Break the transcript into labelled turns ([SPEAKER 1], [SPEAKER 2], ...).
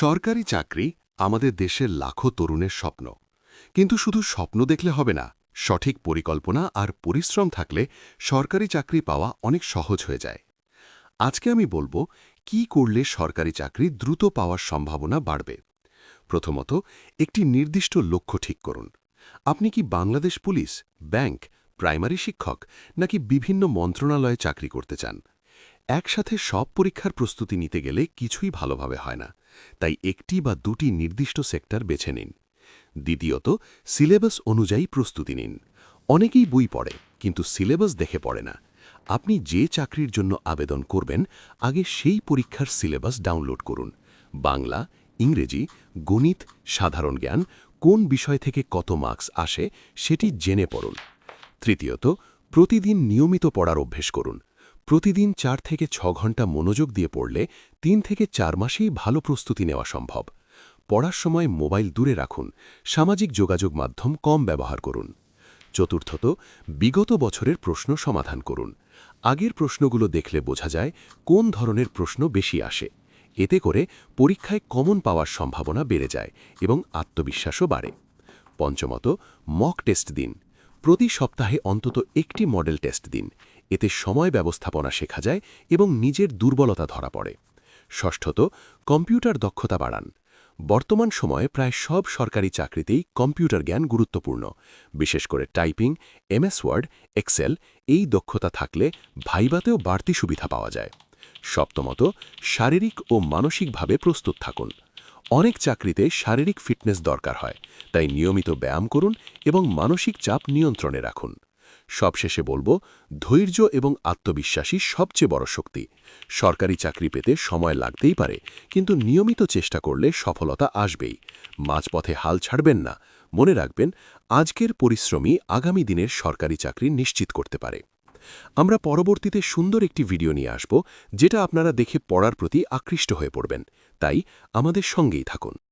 [SPEAKER 1] সরকারি চাকরি আমাদের দেশের লাখো তরুণের স্বপ্ন। কিন্তু শুধু স্বপ্ন দেখলে হবে না, সঠিক পরিকল্পনা আর পরিশ্রম থাকলে সরকারি চাকরি পাওয়া অনেক সহজ হয়ে যায়। আজকে আমি বলবো কি করলে সরকারি চাকরি দ্রুত পাওয়ার সম্ভাবনা বাড়বে। প্রথমত, একটি নির্দিষ্ট লক্ষ্য ঠিক করুন। আপনি কি বাংলাদেশ পুলিশ, ব্যাংক, প্রাইমারি শিক্ষক নাকি বিভিন্ন মন্ত্রণালয়ে চাকরি করতে চান? একসাথে সব পরীক্ষার প্রস্তুতি নিতে গেলে কিছুই ভালোভাবে হয় না, তাই একটি বা দুটি নির্দিষ্ট সেক্টর বেছে নিন। দ্বিতীয়ত, সিলেবাস অনুযায়ী প্রস্তুতি নিন। অনেকেই বই পড়ে কিন্তু সিলেবাস দেখে পড়ে না। আপনি যে চাকরির জন্য আবেদন করবেন, আগে সেই পরীক্ষার সিলেবাস ডাউনলোড করুন। বাংলা, ইংরেজি, গণিত, সাধারণ জ্ঞান, কোন বিষয় থেকে কত মার্কস আসে সেটি জেনে পড়ুন। তৃতীয়ত, প্রতিদিন নিয়মিত পড়ার অভ্যেস করুন। প্রতিদিন 4 থেকে 6 ঘন্টা মনোযোগ দিয়ে পড়লে 3 থেকে 4 মাসেই ভালো প্রস্তুতি নেওয়া সম্ভব। পড়ার সময় মোবাইল দূরে রাখুন, সামাজিক যোগাযোগ মাধ্যম কম ব্যবহার করুন। চতুর্থত, বিগত বছরের প্রশ্ন সমাধান করুন। আগের প্রশ্নগুলো দেখলে বোঝা যায় কোন ধরনের প্রশ্ন বেশি আসে। এতে করে পরীক্ষায় কমন পাওয়ার সম্ভাবনা বেড়ে যায় এবং আত্মবিশ্বাসও বাড়ে। পঞ্চমত, মক টেস্ট দিন। প্রতি সপ্তাহে অন্তত একটি মডেল টেস্ট দিন। এতে সময় ব্যবস্থাপনা শেখা যায় এবং নিজের দুর্বলতা ধরা পড়ে। ষষ্ঠত, কম্পিউটার দক্ষতা বাড়ান। বর্তমান সময়ে প্রায় সব সরকারি চাকরিতেই কম্পিউটার জ্ঞান গুরুত্বপূর্ণ। বিশেষ করে টাইপিং, MS ওয়ার্ড, এক্সেল এই দক্ষতা থাকলে ভাইভাতেও বাড়তি সুবিধা পাওয়া যায়। সপ্তমত, শারীরিক ও মানসিকভাবে প্রস্তুত থাকুন। অনেক চাকরিতে শারীরিক ফিটনেস দরকার হয়, তাই নিয়মিত ব্যায়াম করুন এবং মানসিক চাপ নিয়ন্ত্রণে রাখুন। সবশেষে বলবো, ধৈর্য এবং আত্মবিশ্বাসই সবচেয়ে বড় শক্তি। সরকারি চাকরি পেতে সময় লাগতেই পারে, কিন্তু নিয়মিত চেষ্টা করলে সফলতা আসবেই। মাঝপথে হাল ছাড়বেন না। মনে রাখবেন, আজকের পরিশ্রমই আগামী দিনের সরকারি চাকরি নিশ্চিত করতে পারে। আমরা পরবর্তীতে সুন্দর একটি ভিডিও নিয়ে আসব, যেটা আপনারা দেখে পড়ার প্রতি আকৃষ্ট হয়ে পড়বেন। তাই আমাদের সঙ্গেই থাকুন।